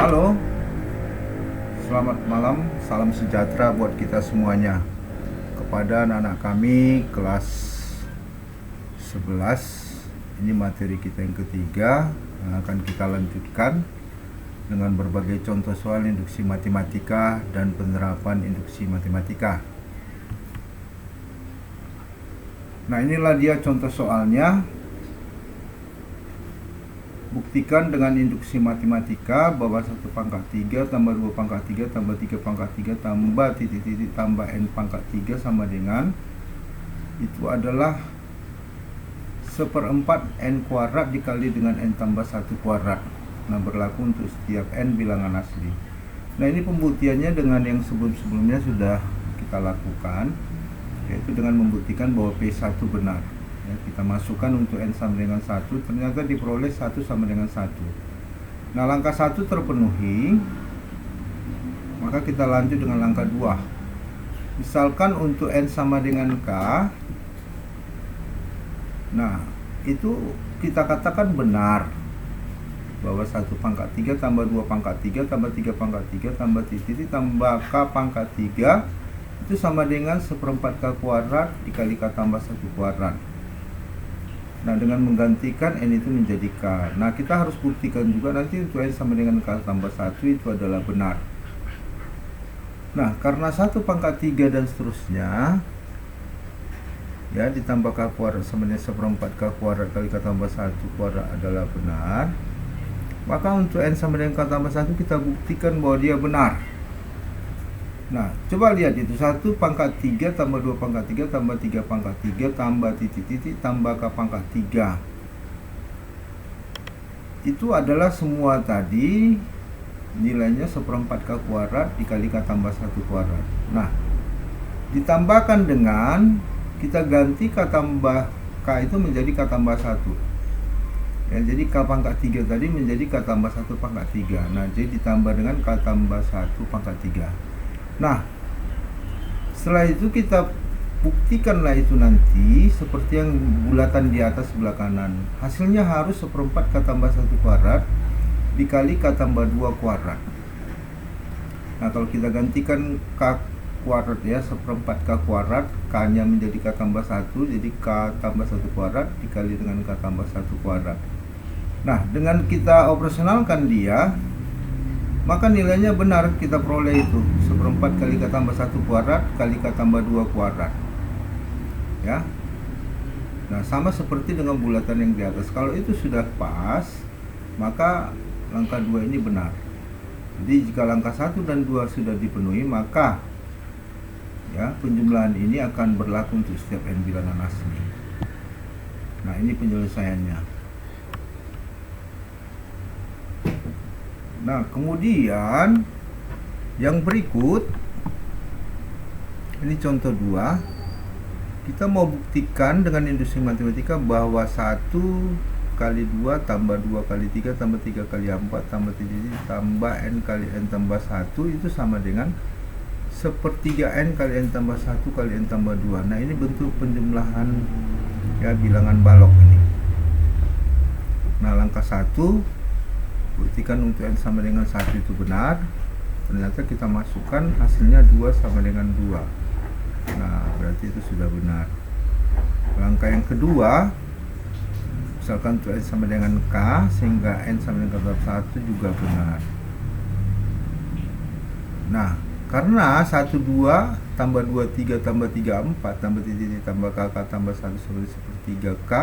Halo, selamat malam, salam sejahtera buat kita semuanya. Kepada anak-anak kami kelas 11, ini materi kita yang ketiga yang akan kita lanjutkan dengan berbagai contoh soal induksi matematika dan penerapan induksi matematika. Nah, inilah dia contoh soalnya. Buktikan dengan induksi matematika bahwa 1 pangkat 3 tambah 2 pangkat 3 tambah 3 pangkat 3 tambah titik-titik tambah n pangkat 3 sama dengan itu adalah 1/4 n kuadrat dikali dengan n tambah 1 kuadrat. Nah, berlaku untuk setiap n bilangan asli. Nah, ini pembuktiannya dengan yang sebelum-sebelumnya sudah kita lakukan, yaitu dengan membuktikan bahwa P1 benar. Ya, kita masukkan untuk n sama dengan 1, ternyata diperoleh 1 sama dengan 1. Nah, langkah 1 terpenuhi, maka kita lanjut dengan langkah 2. Misalkan untuk n sama dengan k, nah itu kita katakan benar bahwa 1 pangkat 3 tambah 2 pangkat 3 tambah 3 pangkat 3 tambah titik tambah k pangkat 3 itu sama dengan 1/4 k kuadrat dikali k tambah 1 kuadrat. Nah, dengan menggantikan n itu menjadi k. Nah, kita harus buktikan juga nanti untuk n sama dengan k tambah 1 itu adalah benar. Nah, karena 1 pangkat 3 dan seterusnya, ya, ditambah k kuadrat sama dengan 1/4 k kuadrat kali k tambah 1 kuadrat adalah benar, maka untuk n sama dengan k tambah 1 kita buktikan bahwa dia benar. Nah, coba lihat itu 1 pangkat 3 tambah 2 pangkat 3 tambah 3 pangkat 3 tambah titik-titik tambah k pangkat 3. Itu adalah semua tadi nilainya 1/4 k kuadrat dikali k tambah 1 kuadrat. Nah, ditambahkan dengan kita ganti k tambah k itu menjadi k tambah 1. Ya, jadi k pangkat 3 tadi menjadi k tambah 1 pangkat 3. Nah, jadi ditambah dengan k tambah 1 pangkat 3. Nah, setelah itu kita buktikanlah itu nanti seperti yang bulatan di atas sebelah kanan. Hasilnya harus 1/4 k tambah 1 kuadrat dikali k tambah 2 kuadrat. Nah, kalau kita gantikan k kuadrat ya, 1/4 k kuadrat, k nya menjadi k tambah 1, jadi k tambah 1 kuadrat dikali dengan k tambah 1 kuadrat. Nah, dengan kita operasionalkan dia, maka nilainya benar, kita peroleh itu 1/4 kali k tambah 1 kuadrat kali k tambah 2 kuadrat. Ya. Nah, sama seperti dengan bulatan yang di atas. Kalau itu sudah pas, maka langkah 2 ini benar. Jadi jika langkah 1 dan 2 sudah dipenuhi, maka ya, penjumlahan ini akan berlaku untuk setiap n bilangan asli. Nah, ini penyelesaiannya. Nah, kemudian yang berikut ini contoh 2. Kita mau buktikan dengan induksi matematika bahwa 1 kali 2 tambah 2 kali 3 tambah 3 kali 4 tambah titik tambah n kali n tambah 1 itu sama dengan 1/3 n kali n tambah 1 kali n tambah 2. Nah, ini bentuk penjumlahan ya bilangan balok ini. Nah, langkah 1, buktikan untuk n sama dengan 1 itu benar. Ternyata kita masukkan hasilnya 2 sama dengan 2. Nah, berarti itu sudah benar. Langkah yang kedua, misalkan untuk n sama dengan k, sehingga n sama dengan k tambah 1 juga benar. Nah, karena 1, 2 tambah 2, 3 tambah 3, 4 tambah titik tambah k tambah 1 sama dengan 1/3 k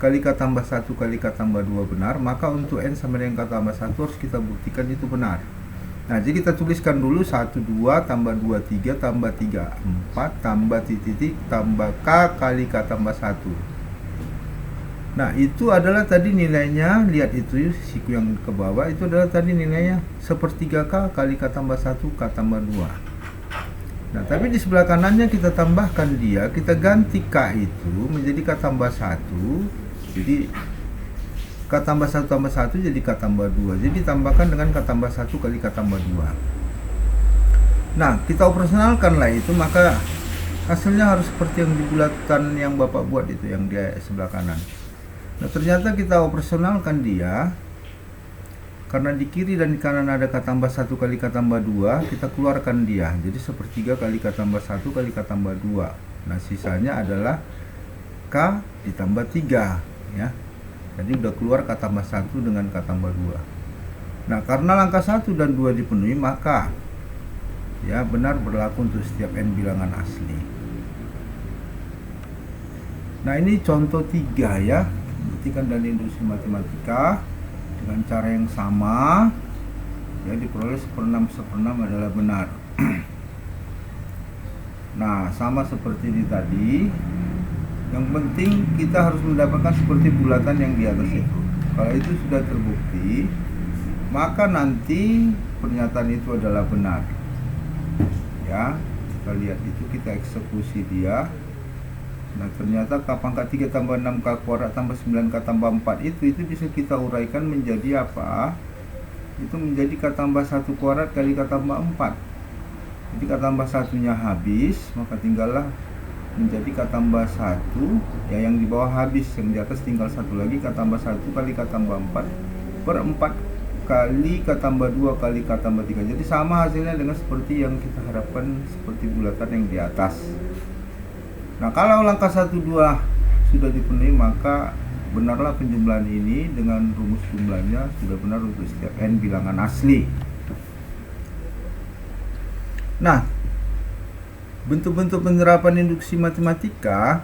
kali k tambah 1 kali k tambah 2 benar, maka untuk n sama dengan k tambah 1 harus kita buktikan itu benar. Nah, jadi kita tuliskan dulu 1, 2 tambah 2, 3 tambah 3, 4 tambah titik tambah k kali k tambah 1. Nah, itu adalah tadi nilainya, lihat itu siku yang ke bawah, itu adalah tadi nilainya 1/3 k kali k tambah 1 k tambah 2. Nah, tapi di sebelah kanannya kita tambahkan dia, kita ganti k itu menjadi k tambah 1. Jadi k tambah 1 tambah 1 jadi k tambah 2. Jadi ditambahkan dengan k tambah 1 kali k tambah 2. Nah, kita operasionalkanlah itu, maka hasilnya harus seperti yang di bulatan yang Bapak buat itu, yang di sebelah kanan. Nah, ternyata kita operasionalkan dia, karena di kiri dan di kanan ada K tambah 1 kali K tambah 2, kita keluarkan dia. Jadi sepertiga kali K tambah 1 kali K tambah 2. Nah, sisanya adalah K ditambah 3 ya. Jadi udah keluar K tambah 1 dengan K tambah 2. Nah, karena langkah 1 dan 2 dipenuhi, maka ya benar berlaku untuk setiap n bilangan asli. Nah, ini contoh 3 ya. Buktikan dari induksi matematika dengan cara yang sama ya, diperoleh 1/6 adalah benar. Nah, sama seperti di tadi, yang penting kita harus mendapatkan seperti bulatan yang di atas itu. Kalau itu sudah terbukti, maka nanti pernyataan itu adalah benar ya. Kita lihat itu, kita eksekusi dia. Nah, ternyata K pangkat 3 tambah 6 K kuadrat tambah 9 K tambah 4 itu bisa kita uraikan menjadi apa? Itu menjadi K tambah 1 kuadrat kali K tambah 4. Jadi K tambah 1-nya habis, maka tinggallah menjadi K tambah 1 ya, yang di bawah habis, yang di atas tinggal 1 lagi. K tambah 1 kali K tambah 4 per 4 kali K tambah 2 kali K tambah 3. Jadi sama hasilnya dengan seperti yang kita harapkan, seperti bulatan yang di atas. Nah, kalau langkah 1, 2 sudah dipenuhi, maka benarlah penjumlahan ini dengan rumus jumlahnya sudah benar untuk setiap n bilangan asli. Nah, bentuk-bentuk penerapan induksi matematika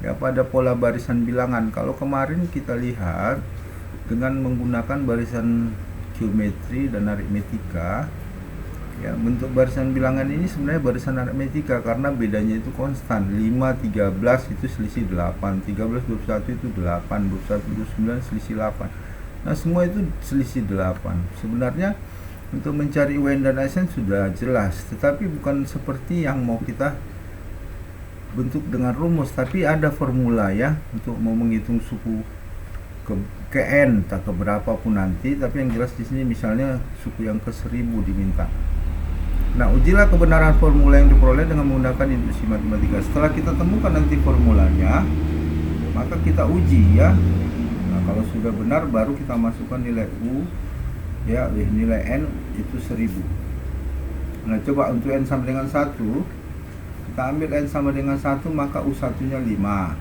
ya pada pola barisan bilangan. Kalau kemarin kita lihat dengan menggunakan barisan geometri dan aritmetika ya, bentuk barisan bilangan ini sebenarnya barisan aritmetika karena bedanya itu konstan. 5, 13 itu selisih 8, 13, 21 itu 8, 21, 29 selisih 8. Nah, semua itu selisih 8. Sebenarnya untuk mencari UN dan ASN sudah jelas, tetapi bukan seperti yang mau kita bentuk dengan rumus, tapi ada formula ya untuk mau menghitung suku ke n tak ke berapa pun nanti, tapi yang jelas di sini misalnya suku yang ke 1000 diminta. Nah, ujilah kebenaran formula yang diperoleh dengan menggunakan induksi matematika. Setelah kita temukan nanti formulanya, maka kita uji ya. Nah, kalau sudah benar baru kita masukkan nilai U ya, nilai N itu 1000. Nah, coba untuk N sama dengan 1, kita ambil N sama dengan 1, maka U1 nya 5.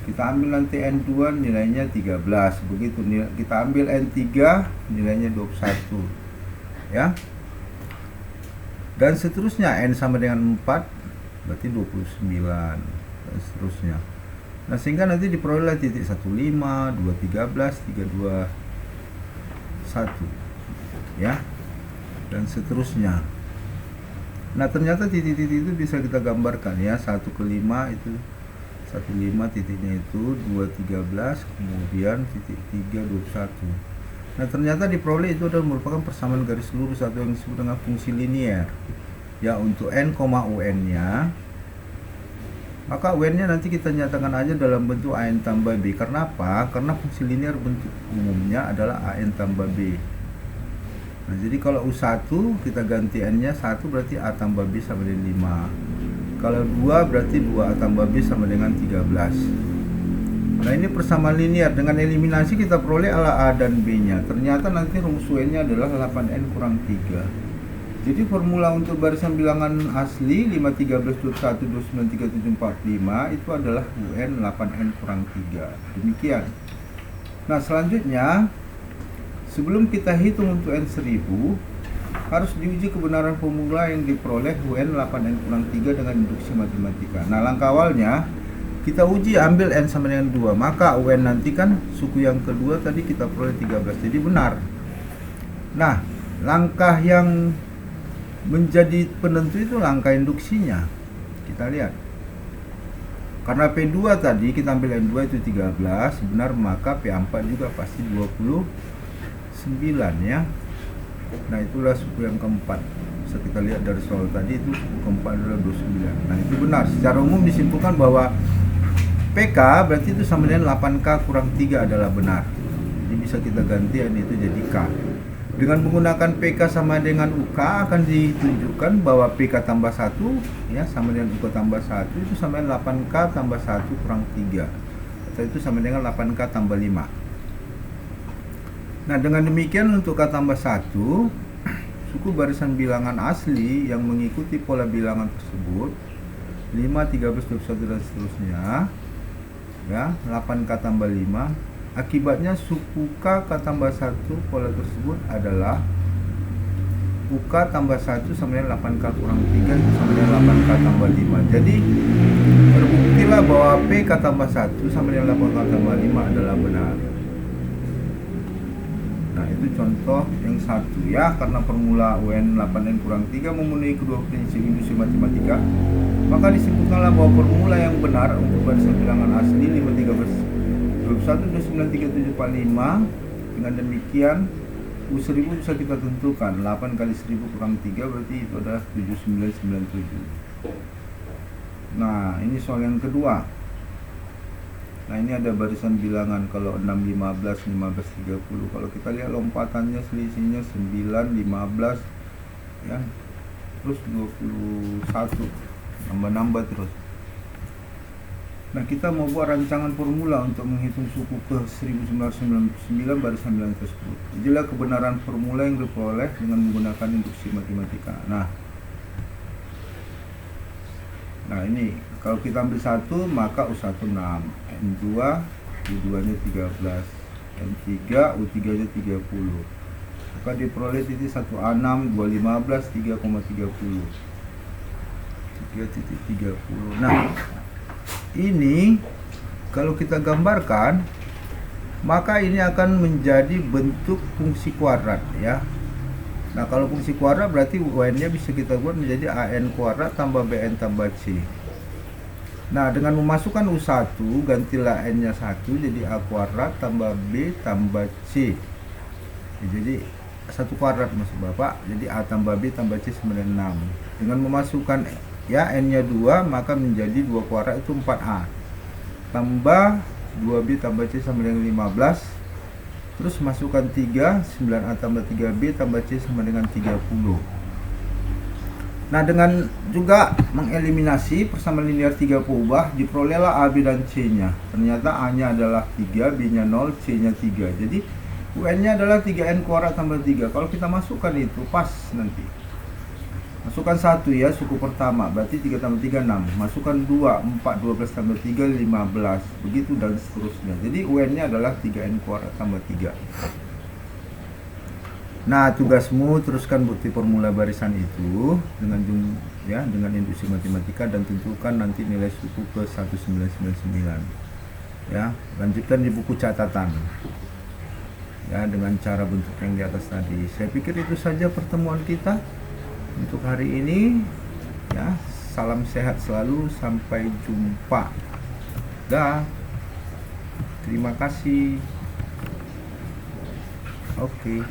Kita ambil nanti N2 nilainya 13. Begitu kita ambil N3 nilainya 21 ya. Dan seterusnya, N sama dengan 4 berarti 29 dan seterusnya. Nah, sehingga nanti diperoleh titik 15, 213, 321 ya, dan seterusnya. Nah, ternyata titik-titik itu bisa kita gambarkan ya. 1 ke 5 itu 15, titiknya itu 213, kemudian titik 3, 21. Nah, ternyata diperoleh itu adalah merupakan persamaan garis lurus atau yang disebut dengan fungsi linier ya untuk n, un nya. Maka un nya nanti kita nyatakan aja dalam bentuk an tambah b. Karena apa? Karena fungsi linier bentuk umumnya adalah an tambah b. Nah, jadi kalau u1 kita ganti n nya 1 berarti a tambah b sama dengan 5. Kalau 2 berarti 2a tambah b sama dengan 13. Nah, ini persamaan linier. Dengan eliminasi kita peroleh ala A dan B nya. Ternyata nanti rumus UN nya adalah 8N kurang 3. Jadi formula untuk barisan bilangan asli 5, 13, 21, 29, 37, 45 itu adalah UN 8N kurang 3. Demikian. Nah, selanjutnya sebelum kita hitung untuk N1000 harus diuji kebenaran formula yang diperoleh UN 8N kurang 3 dengan induksi matematika. Nah, langkah awalnya kita uji ambil N sama dengan 2, maka UN nanti kan suku yang kedua tadi kita peroleh 13, jadi benar. Nah, langkah yang menjadi penentu itu langkah induksinya. Kita lihat. Karena P2 tadi kita ambil N2 itu 13, benar, maka P4 juga pasti 29 ya. Nah, itulah suku yang keempat. Bisa kita lihat dari soal tadi itu suku keempat adalah 29. Nah, itu benar. Secara umum disimpulkan bahwa PK berarti itu sama dengan 8K kurang 3 adalah benar. Jadi bisa kita ganti yang itu jadi K. Dengan menggunakan PK sama dengan UK akan ditunjukkan bahwa PK tambah 1 ya sama dengan UK tambah 1 itu sama dengan 8K tambah 1 kurang 3. Atau itu sama dengan 8K tambah 5. Nah, dengan demikian untuk K tambah 1, suku barisan bilangan asli yang mengikuti pola bilangan tersebut 5, 13, 21 dan seterusnya, ya, 8K tambah 5. Akibatnya suku K tambah 1 pola tersebut adalah UK tambah 1 sama dengan 8K kurang 3 itu sama dengan 8K tambah 5. Jadi terbuktilah bahwa PK tambah 1 sama dengan 8K tambah 5 adalah benar. Nah, itu contoh yang satu ya, karena formula UN 8N kurang 3 memenuhi kedua prinsip industri matematika, maka disebutkanlah bahwa formula yang benar untuk barisan bilangan asli 5, 13, 21, 29, 37, 45. Dengan demikian U1000 bisa kita tentukan 8 kali 1000 kurang 3 berarti itu adalah 7997. Nah, ini soal yang kedua. Nah, ini ada barisan bilangan kalau 6, 15, 15, 30. Kalau kita lihat lompatannya selisihnya 9, 15 ya. Terus 21. Nambah-nambah terus. Nah, kita mau buat rancangan formula untuk menghitung suku ke 1999 barisan bilangan tersebut. Inilah kebenaran formula yang diperoleh dengan menggunakan induksi matematika. Nah, ini kalau kita ambil 1 maka U1 6, N2, U2 nya 13, N3, U3 nya 30. Maka diperoleh titik 1A6, 215, 3,30. 3,30. Nah, ini kalau kita gambarkan maka ini akan menjadi bentuk fungsi kuadrat ya. Nah, kalau fungsi kuadrat berarti UN-nya bisa kita buat menjadi AN kuadrat tambah BN tambah C. Nah, dengan memasukkan U1 gantilah N-nya 1 jadi A kuadrat tambah B tambah C. Jadi 1 kuadrat maksud Bapak. Jadi A tambah B tambah C sama dengan 6. Dengan memasukkan ya N-nya 2 maka menjadi 2 kuadrat itu 4A. Tambah 2B tambah C sama dengan 15. Terus masukkan 3, 9A tambah 3B tambah C sama dengan 30. Nah, dengan juga mengeliminasi persamaan linear 3 peubah, diperolehlah A, B, dan C-nya. Ternyata A-nya adalah 3, B-nya 0, C-nya 3. Jadi UN-nya adalah 3N kuadrat tambah 3. Kalau kita masukkan itu pas nanti. Masukkan 1 ya, suku pertama, berarti 3 tambah 3, 6. Masukkan 2, 4, 12 tambah 3, 15. Begitu dan seterusnya. Jadi UN-nya adalah 3N kuadrat tambah 3. Nah, tugasmu teruskan bukti formula barisan itu dengan dengan induksi matematika dan tentukan nanti nilai suku ke 1999. Ya, lanjutkan di buku catatan. Ya, dengan cara bentuk yang di atas tadi. Saya pikir itu saja pertemuan kita untuk hari ini ya. Salam sehat selalu, sampai jumpa. Dah. Terima kasih. Oke.